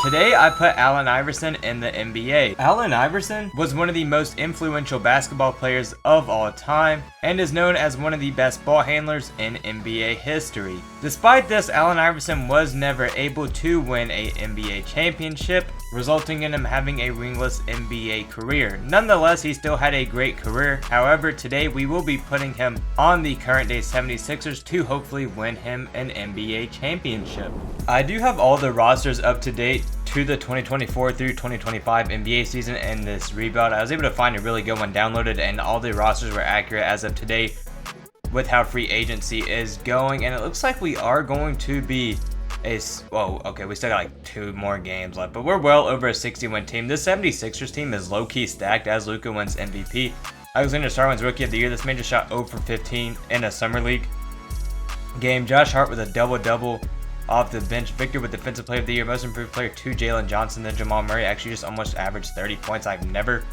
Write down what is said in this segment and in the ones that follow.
Today I put Allen Iverson in the NBA. Allen Iverson was one of the most influential basketball players of all time and is known as one of the best ball handlers in NBA history. Despite this, Allen Iverson was never able to win a NBA championship, resulting in him having a ringless NBA career. Nonetheless, he still had a great career. However, today we will be putting him on the current day 76ers to hopefully win him an NBA championship. I do have all the rosters up to date to the 2024 through 2025 NBA season in this rebuild. I was able to find a really good one downloaded, and all the rosters were accurate as of today with how free agency is going. And it looks like we are going to be we still got like 2 more games left, but we're well over a 60-win team. This 76ers team is low-key stacked as Luka wins MVP. Alexander Starr wins Rookie of the Year. This man just shot 0 for 15 in a Summer League game. Josh Hart with a double-double off the bench. Victor with Defensive Player of the Year. Most Improved Player to Jalen Johnson. Then Jamal Murray actually just almost averaged 30 points. I've never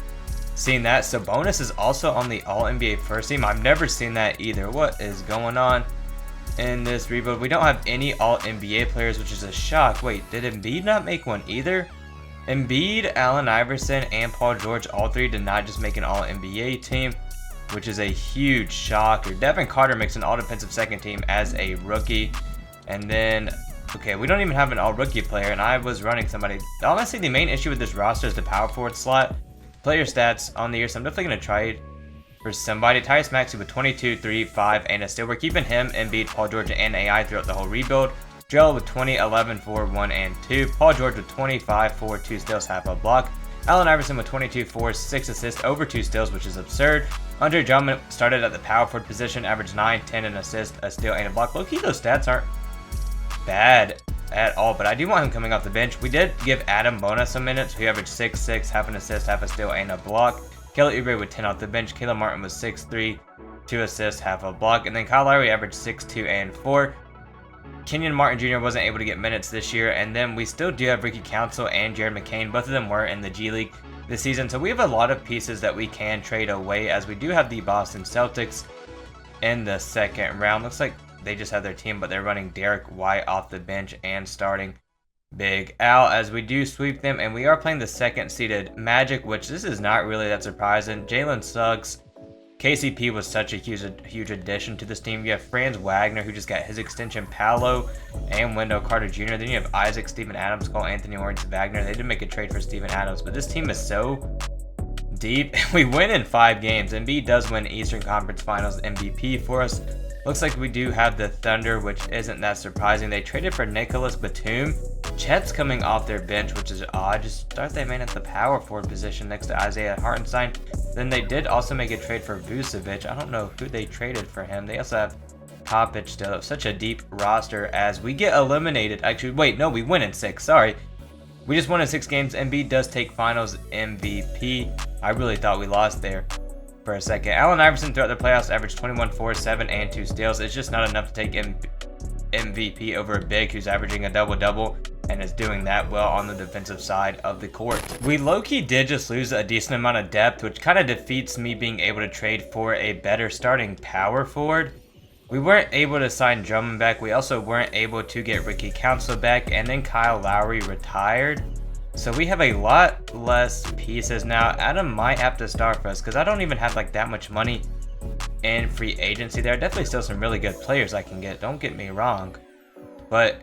seen that. Sabonis is also on the All-NBA first team. I've never seen that either. What is going on in this rebuild? We don't have any All-NBA players, which is a shock. Wait, did Embiid not make one either? Embiid, Allen Iverson, and Paul George, all 3 did not just make an All-NBA team, which is a huge shocker. Devin Carter makes an All-Defensive second team as a rookie. And then, okay, we don't even have an all-rookie player, and I was running somebody. Honestly, the main issue with this roster is the power forward slot. Player stats on the year, so I'm definitely going to trade for somebody. Tyrese Maxey with 22, 3, 5, and a steal. We're keeping him, Embiid, Paul George, and AI throughout the whole rebuild. Joel with 20, 11, 4, 1, and 2. Paul George with 25, 4, 2 steals, half a block. Allen Iverson with 22, 4, 6 assists, over 2 steals, which is absurd. Andre Drummond started at the power forward position, averaged 9, 10, an assist, a steal, and a block. Low-key, those stats aren't bad at all, but I do want him coming off the bench. We did give Adam Bona some minutes. He averaged 6, 6, half an assist, half a steal, and a block. Kelly Oubre with 10 off the bench. Caleb Martin was 6, 3, 2 assists, half a block. And then Kyle Lowry averaged 6, 2, and 4. Kenyon Martin Jr. wasn't able to get minutes this year. And then we still do have Ricky Council and Jared McCain. Both of them were in the G League this season. So we have a lot of pieces that we can trade away, as we do have the Boston Celtics in the second round. Looks like they just have their team, but they're running Derek White off the bench and starting Big Al, as we do sweep them. And we are playing the second-seeded Magic, which this is not really that surprising. Jalen Suggs, KCP was such a huge addition to this team. You have Franz Wagner, who just got his extension, Paolo, and Wendell Carter Jr. Then you have Isaac, Steven Adams, Cole Anthony, Lawrence Wagner. They did make a trade for Steven Adams, but this team is so deep. We win in 5 games. Embiid does win Eastern Conference Finals MVP for us. Looks like we do have the Thunder, which isn't that surprising. They traded for Nicholas Batum. Chet's coming off their bench, which is odd. Just start that man at the power forward position next to Isaiah Hartenstein. Then they did also make a trade for Vucevic. I don't know who they traded for him. They also have Popic still. Such a deep roster as we get eliminated. Actually, wait, no, we win in 6. Sorry. We just won in 6 games. Embiid does take Finals MVP. I really thought we lost there for a second. Allen Iverson throughout the playoffs averaged 21, 4, 7, and 2 steals. It's just not enough to take MVP over a big who's averaging a double-double and is doing that well on the defensive side of the court. We low-key did just lose a decent amount of depth, which kind of defeats me being able to trade for a better starting power forward. We weren't able to sign Drummond back. We also weren't able to get Ricky Council back, and then Kyle Lowry retired. So we have a lot less pieces now. Adam might have to start for us because I don't even have like that much money in free agency. There are definitely still some really good players I can get, don't get me wrong. But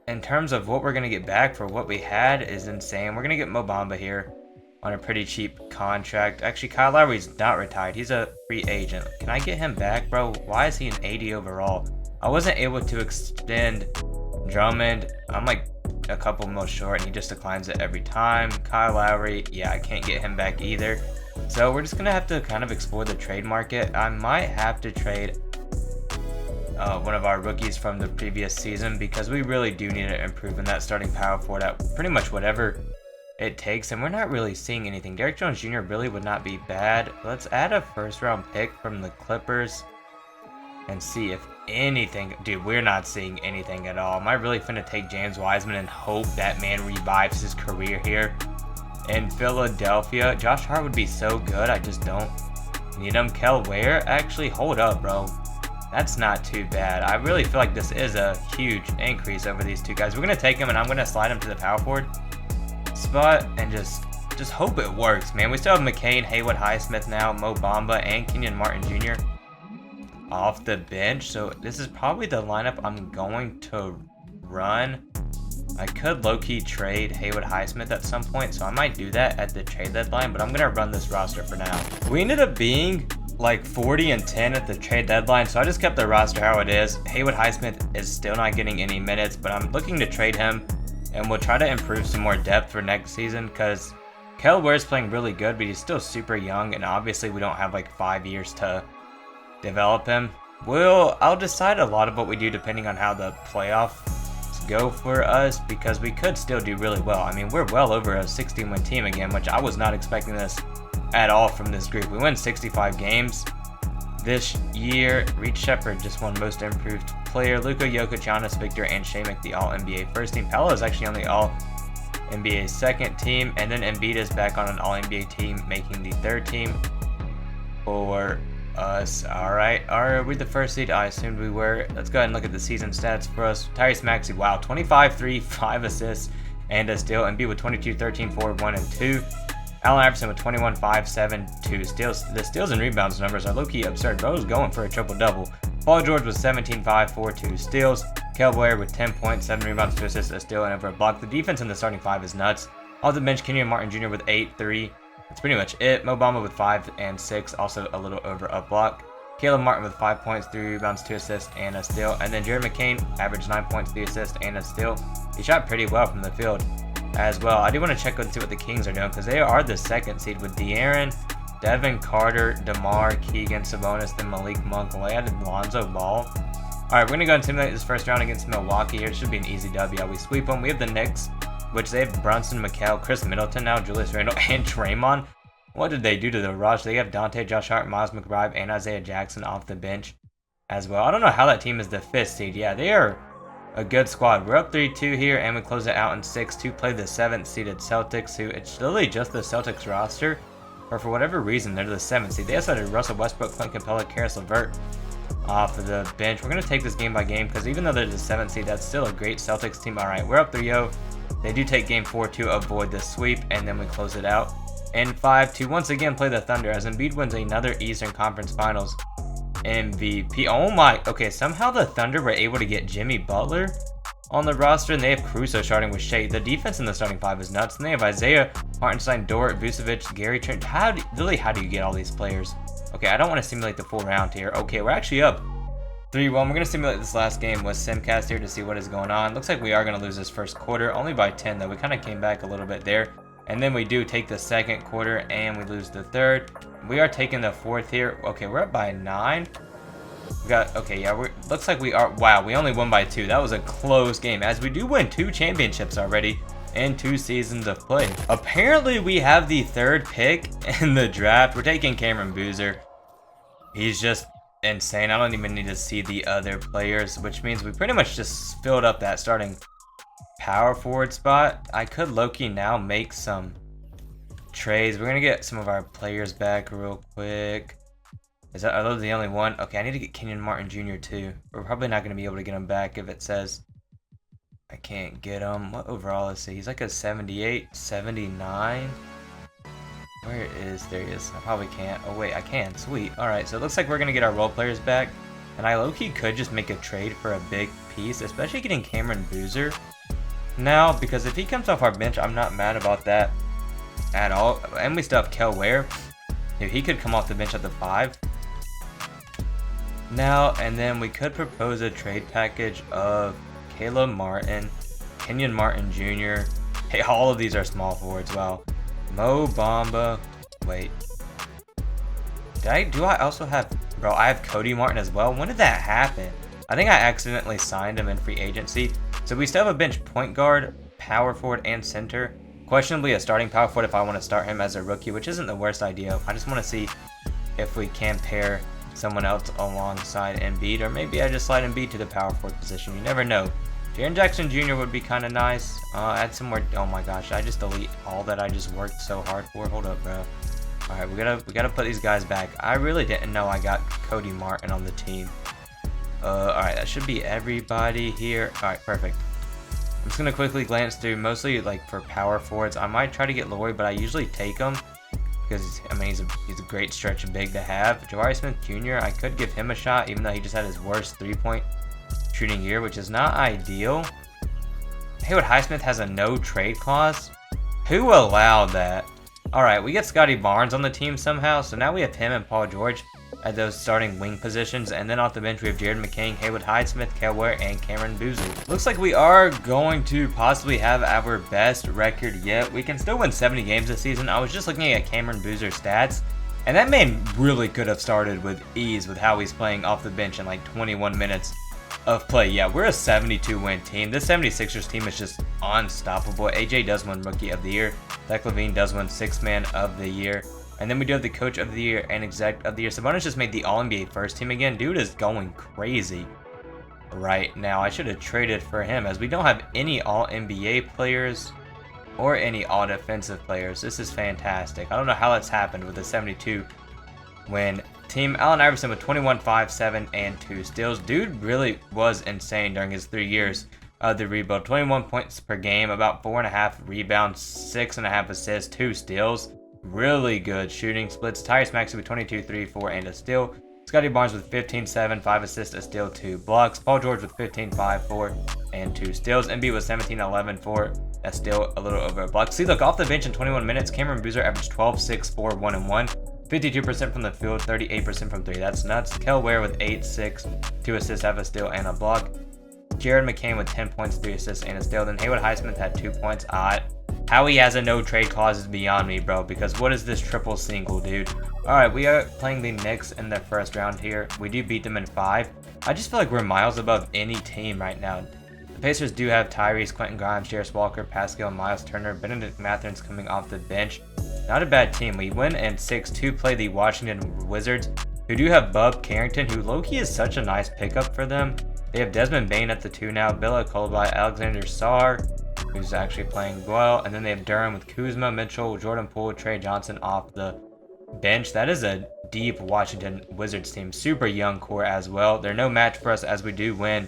in terms of what we're going to get back for what we had is insane. We're going to get Mo Bamba here on a pretty cheap contract. Actually, Kyle Lowry's not retired. He's a free agent. Can I get him back, bro? Why is he an 80 overall? I wasn't able to extend Drummond. I'm like a couple more short, and he just declines it every time. Kyle Lowry, yeah, I can't get him back either. So we're just going to have to kind of explore the trade market. I might have to trade one of our rookies from the previous season because we really do need to improve in that starting power forward at pretty much whatever it takes, and we're not really seeing anything. Derrick Jones Jr. really would not be bad. Let's add a first-round pick from the Clippers and see if anything. Dude, we're not seeing anything at all. Am I really finna take James Wiseman and hope that man revives his career here in Philadelphia? Josh Hart would be so good. I just don't need him. Kel Ware, actually, hold up, bro. That's not too bad. I really feel like this is a huge increase over these two guys. We're going to take him, and I'm going to slide him to the power forward spot and just hope it works, man. We still have McCain, Haywood Highsmith now, Mo Bamba, and Kenyon Martin Jr. off the bench. So this is probably the lineup I'm going to run. I could low-key trade Haywood Highsmith at some point, so I might do that at the trade deadline, but I'm going to run this roster for now. We ended up being like 40-10 at the trade deadline, so I just kept the roster how it is. Haywood Highsmith is still not getting any minutes, but I'm looking to trade him, and we'll try to improve some more depth for next season, because Kel Ware's playing really good, but he's still super young, and obviously we don't have like 5 years to develop him. I'll decide a lot of what we do depending on how the playoffs go for us, because we could still do really well. I mean, we're well over a 16-win team again, which I was not expecting this at all from this group. We won 65 games this year. Reed Shepherd just won Most Improved Player. Luka Jokic, Giannis, Victor, and Shamek, the All-NBA first team. Paolo is actually on the All-NBA second team, and then Embiid is back on an All-NBA team, making the third team for us. Alright, are we the first seed? I assumed we were. Let's go ahead and look at the season stats for us. Tyrese Maxey, wow, 25, 3, 5 assists, and a steal. Embiid with 22, 13, 4, 1, and 2. Allen Iverson with 21, 5, 7, 2 steals. The steals and rebounds numbers are low-key absurd. Bro's going for a triple-double. Paul George was 17, 5, 4, 2 steals. Kel Ware with 10 points, 7 rebounds, 2 assists, a steal, and over a block. The defense in the starting five is nuts. Off the bench, Kenyon Martin Jr. with 8, 3. That's pretty much it. Mo Bamba with 5 and 6, also a little over a block. Caleb Martin with 5 points, 3 rebounds, 2 assists, and a steal. And then Jared McCain averaged 9 points, 3 assists, and a steal. He shot pretty well from the field as well. I do want to check and see what the Kings are doing, because they are the second seed with De'Aaron, Devin Carter, DeMar, Keegan, Sabonis, then Malik Monk. Well, I added Lonzo Ball. All right, we're going to go and simulate this first round against Milwaukee here. It should be an easy W. We sweep them. We have the Knicks, which they have Brunson, Mikal, Chris Middleton now, Julius Randle, and Draymond. What did they do to the rush? They have Dante, Josh Hart, Miles McBride, and Isaiah Jackson off the bench as well. I don't know how that team is the 5th seed. Yeah, they are a good squad. We're up 3-2 here, and we close it out in 6 to play the 7th seeded Celtics, who it's literally just the Celtics roster, or for whatever reason, they're the 7th seed. They also had Russell Westbrook, Clint Capella, Karis LeVert off of the bench. We're going to take this game by game, because even though they're the 7th seed, that's still a great Celtics team. All right, we're up 3-0. They do take game 4 to avoid the sweep, and then we close it out in 5 to once again play the Thunder, as Embiid wins another Eastern Conference Finals MVP. Oh my, okay, somehow the Thunder were able to get Jimmy Butler on the roster, and they have Caruso starting with Shea. The defense in the starting five is nuts, and they have Isaiah Hartenstein, Dort, Vucevic, Gary Trent. How do you get all these players? Okay, I don't want to simulate the full round here. Okay, we're actually up 3-1. We're going to simulate this last game with Simcast here to see what is going on. Looks like we are going to lose this first quarter, only by 10 though. We kind of came back a little bit there. And then we do take the second quarter, and we lose the third. We are taking the fourth here. Okay, we're up by 9. Okay, yeah, looks like we are. Wow, we only won by 2. That was a close game, as we do win 2 championships already in 2 seasons of play. Apparently, we have the 3rd pick in the draft. We're taking Cameron Boozer. He's just insane. I don't even need to see the other players, which means we pretty much just filled up that starting power forward spot. I could low-key now make some trades. We're gonna get some of our players back real quick. Are those the only one? Okay, I need to get Kenyon Martin Jr. too. We're probably not gonna be able to get him back if it says I can't get him. What overall is he? He's like a 78, 79. Where is? There he is. I probably can't. Oh wait, I can. Sweet. Alright, so it looks like we're gonna get our role players back. And I low-key could just make a trade for a big piece, especially getting Cameron Boozer now, because if he comes off our bench, I'm not mad about that at all. And we still have Kel Ware. If he could come off the bench at the 5 now, and then we could propose a trade package of Caleb Martin, Kenyon Martin Jr. Hey, all of these are small forwards. Wow. Mo Bamba. Wait. Do I also have... Bro, I have Cody Martin as well. When did that happen? I think I accidentally signed him in free agency. So we still have a bench point guard, power forward, and center. Questionably a starting power forward if I want to start him as a rookie, which isn't the worst idea. I just want to see if we can pair someone else alongside Embiid, or maybe I just slide Embiid to the power forward position. You never know. Jaren Jackson Jr. would be kind of nice. Add some more. Oh my gosh, I just delete all that I just worked so hard for. Hold up, bro. All right, we gotta put these guys back. I really didn't know I got Cody Martin on the team. All right, that should be everybody here. All right, perfect. I'm just going to quickly glance through, mostly like for power forwards. I might try to get Laurie, but I usually take him because, I mean, he's a great stretch and big to have. Jabari Smith Jr., I could give him a shot, even though he just had his worst three-point shooting year, which is not ideal. Haywood Highsmith has a no trade clause. Who allowed that? Alright, we get Scotty Barnes on the team somehow, so now we have him and Paul George at those starting wing positions, and then off the bench we have Jared McCain, Haywood Highsmith, Kel Ware, and Cameron Boozer. Looks like we are going to possibly have our best record yet. We can still win 70 games this season. I was just looking at Cameron Boozer's stats, and that man really could have started with ease with how he's playing off the bench in like 21 minutes of play. Yeah, we're a 72-win team. This 76ers team is just unstoppable. AJ does win Rookie of the Year. Zach LaVine does win Sixth Man of the Year. And then we do have the Coach of the Year and Exec of the Year. Sabonis just made the All-NBA first team again. Dude is going crazy right now. I should have traded for him, as we don't have any All-NBA players or any All-Defensive players. This is fantastic. I don't know how that's happened with the 72-win team. Allen Iverson with 21, 5, 7, and 2 steals. Dude really was insane during his 3 years of the rebuild. 21 points per game, about 4.5 rebounds, 6.5 assists, 2 steals. Really good shooting splits. Tyrese Maxey with 22, 3, 4, and a steal. Scotty Barnes with 15, 7, 5 assists, a steal, 2 blocks. Paul George with 15, 5, 4, and 2 steals. Embiid with 17, 11, 4, a steal, a little over a block. See, look, off the bench in 21 minutes, Cameron Boozer averaged 12, 6, 4, 1, and 1. 52% from the field, 38% from 3. That's nuts. Kel Ware with 8, 6, 2 assists, half a steal, and a block. Jared McCain with 10 points, 3 assists, and a steal. Then Haywood Highsmith had 2 points. How he has a no trade clause is beyond me, bro, because what is this triple single, dude? Alright, we are playing the Knicks in the first round here. We do beat them in 5. I just feel like we're miles above any team right now. The Pacers do have Tyrese, Quentin Grimes, Jarris Walker, Pascal, Miles Turner, Benedict Mathurin's coming off the bench. Not a bad team. We win in 6 to play the Washington Wizards, who do have Bub Carrington, who low-key is such a nice pickup for them. They have Desmond Bane at the 2 now, Billa Kolobai, Alexander Sarr, who's actually playing well, and then they have Durham with Kuzma, Mitchell, Jordan Poole, Trey Johnson off the bench. That is a deep Washington Wizards team. Super young core as well. They're no match for us, as we do win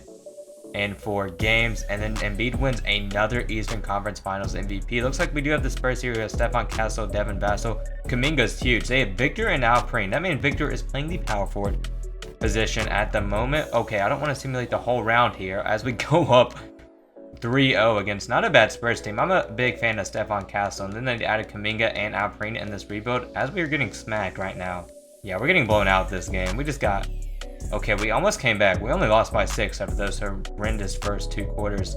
in 4 games. And then Embiid wins another Eastern Conference Finals MVP. Looks like we do have the Spurs here. We have Stephon Castle, Devin Vassell. Kuminga's huge. They have Victor and Alperen. That means Victor is playing the power forward position at the moment. Okay, I don't want to simulate the whole round here as we go up 3-0 against not a bad Spurs team. I'm a big fan of Stephon Castle, and then they added Kuminga and Alperen in this rebuild as we are getting smacked right now. Yeah, we're getting blown out this game. We just got... Okay, we almost came back. We only lost by 6 after those horrendous first 2 quarters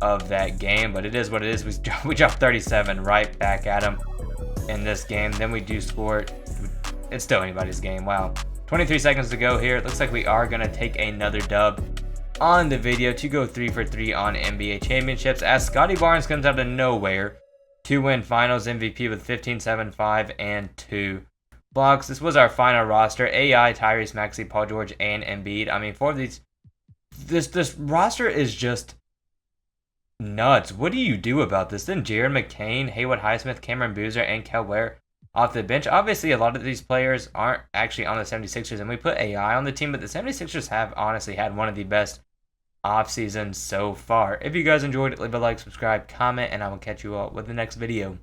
of that game, but it is what it is. We dropped 37 right back at them in this game. Then we do score. It's still anybody's game. Wow. 23 seconds to go here. It looks like we are going to take another dub on the video to go 3 for 3 on NBA championships, as Scotty Barnes comes out of nowhere to win finals MVP with 15, 7, 5, and 2 blocks. This was our final roster: AI, Tyrese Maxey, Paul George, and Embiid. I mean, 4 of these, this roster is just nuts. What do you do about this? Then Jared McCain, Haywood Highsmith, Cameron Boozer, and Kel Ware off the bench. Obviously, a lot of these players aren't actually on the 76ers, and we put AI on the team, but the 76ers have honestly had one of the best off seasons so far. If you guys enjoyed it, leave a like, subscribe, comment, and I will catch you all with the next video.